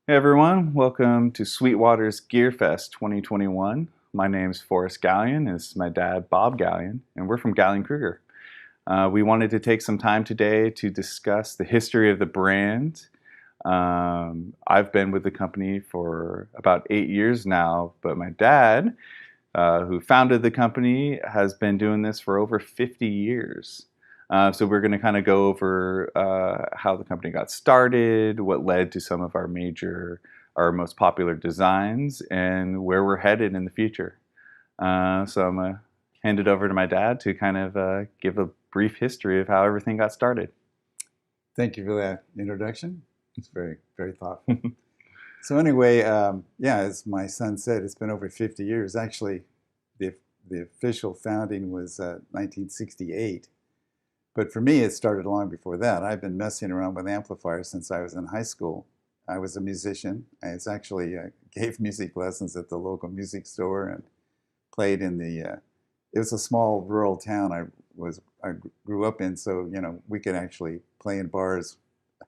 Hey everyone, welcome to Sweetwater's Gear Fest 2021. My name's Forrest Gallion, and this is my dad, Bob Gallion, and we're from Gallien-Krueger. We wanted to take some time today to discuss the history of the brand. I've been with the company for about 8 years now, but my dad, who founded the company, has been doing this for over 50 years. So we're going to kind of go over how the company got started, what led to some of our most popular designs, and where we're headed in the future. So I'm going to hand it over to my dad to kind of give a brief history of how everything got started. Thank you for that introduction. It's very, very thoughtful. So anyway, as my son said, it's been over 50 years. Actually, the official founding was 1968. But for me, it started long before that. I've been messing around with amplifiers since I was in high school. I was a musician. I gave music lessons at the local music store and played in it was a small rural town I grew up in, so we could actually play in bars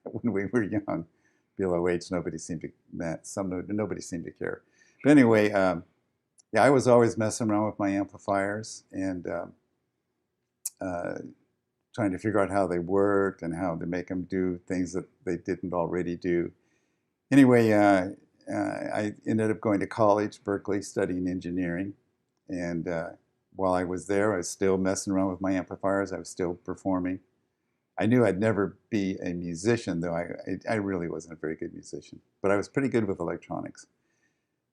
when we were young. Below age, nobody seemed to care. But anyway, I was always messing around with my amplifiers and trying to figure out how they worked and how to make them do things that they didn't already do. Anyway, I ended up going to college, Berkeley, studying engineering. And while I was there, I was still messing around with my amplifiers. I was still performing. I knew I'd never be a musician, though I really wasn't a very good musician. But I was pretty good with electronics.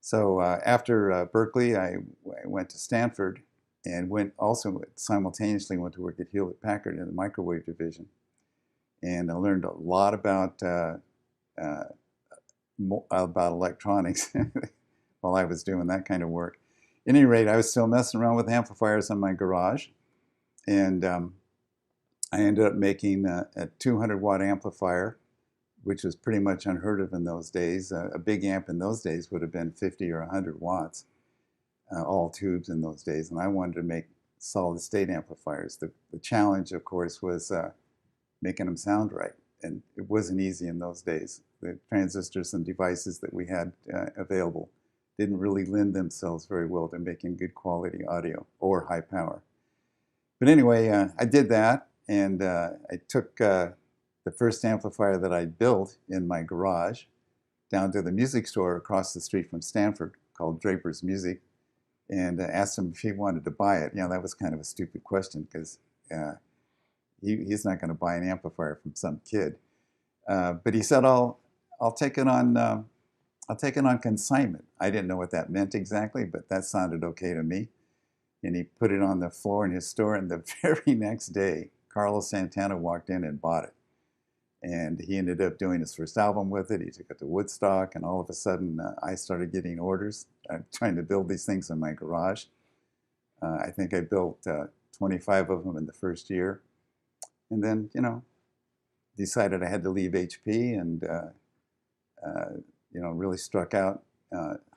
So after Berkeley, I went to Stanford and simultaneously went to work at Hewlett-Packard in the microwave division. And I learned a lot about electronics while I was doing that kind of work. At any rate, I was still messing around with amplifiers in my garage. And I ended up making a 200-watt amplifier, which was pretty much unheard of in those days. A big amp in those days would have been 50 or 100 watts. All tubes in those days, and I wanted to make solid-state amplifiers. The challenge, of course, was making them sound right, and it wasn't easy in those days. The transistors and devices that we had available didn't really lend themselves very well to making good quality audio or high power. But anyway, I did that, and I took the first amplifier that I built in my garage down to the music store across the street from Stanford called Draper's Music, and asked him if he wanted to buy it. That was kind of a stupid question because he's not going to buy an amplifier from some kid. But he said, "I'll take it on. I'll take it on consignment." I didn't know what that meant exactly, but that sounded okay to me. And he put it on the floor in his store, and the very next day, Carlos Santana walked in and bought it. And he ended up doing his first album with it. He took it to Woodstock, and all of a sudden, I started getting orders. I'm trying to build these things in my garage. I think I built 25 of them in the first year. And then, decided I had to leave HP and, really struck out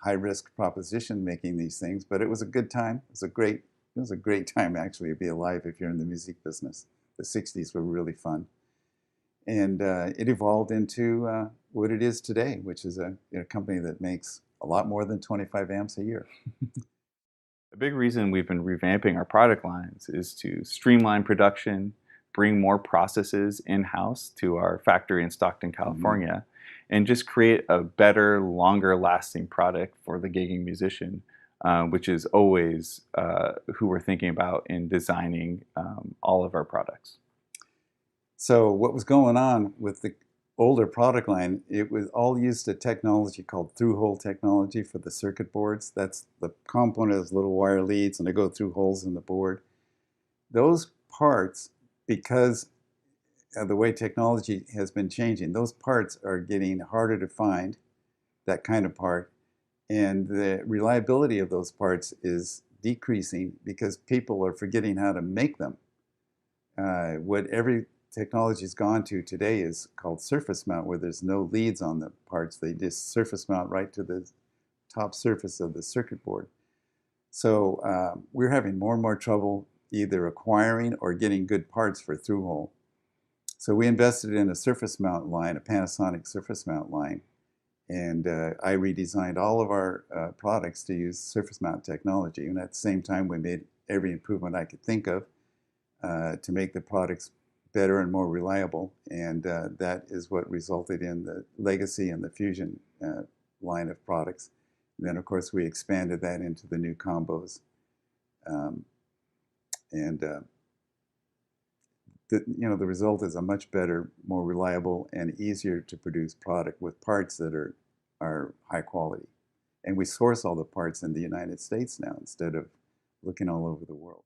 high-risk proposition making these things. But it was a good time. It was a great time, actually, to be alive if you're in the music business. The 60s were really fun. And it evolved into what it is today, which is a company that makes a lot more than 25 amps a year. A big reason we've been revamping our product lines is to streamline production, bring more processes in-house to our factory in Stockton, California, and just create a better, longer-lasting product for the gigging musician, which is always who we're thinking about in designing all of our products. So what was going on with the older product line, it was all used a technology called through-hole technology for the circuit boards. That's the component of those little wire leads, and they go through holes in the board. Those parts, because of the way technology has been changing, those parts are getting harder to find, that kind of part, and the reliability of those parts is decreasing because people are forgetting how to make them. What every technology's gone to today is called surface mount, where there's no leads on the parts. They just surface mount right to the top surface of the circuit board. So we're having more and more trouble either acquiring or getting good parts for through-hole. So we invested in a surface mount line, a Panasonic surface mount line, And I redesigned all of our products to use surface mount technology. And at the same time, we made every improvement I could think of to make the products better and more reliable. And that is what resulted in the Legacy and the Fusion line of products. And then, of course, we expanded that into the new combos. The result is a much better, more reliable, and easier to produce product with parts that are high quality. And we source all the parts in the United States now instead of looking all over the world.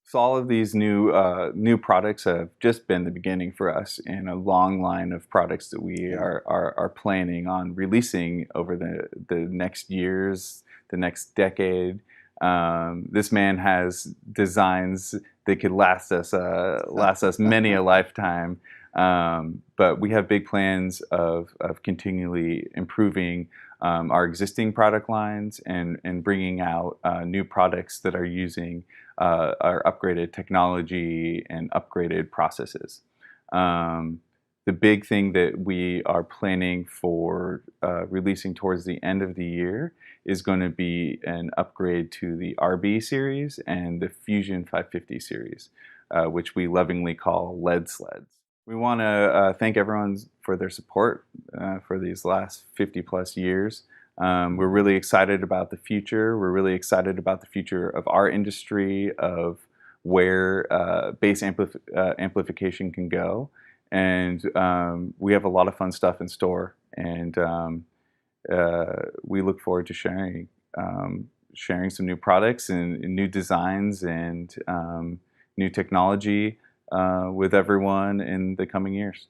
So all of these new products have just been the beginning for us in a long line of products that we are planning on releasing over the next years, the next decade. This man has designs that could last us many a lifetime. But we have big plans of continually improving our existing product lines and bringing out new products that are using our upgraded technology and upgraded processes. The big thing that we are planning for releasing towards the end of the year is going to be an upgrade to the RB series and the Fusion 550 series, which we lovingly call lead sleds. We want to thank everyone for their support for these last 50 plus years. We're really excited about the future. We're really excited about the future of our industry, of where bass amplification can go. And we have a lot of fun stuff in store. And we look forward to sharing some new products and new designs and new technology with everyone in the coming years.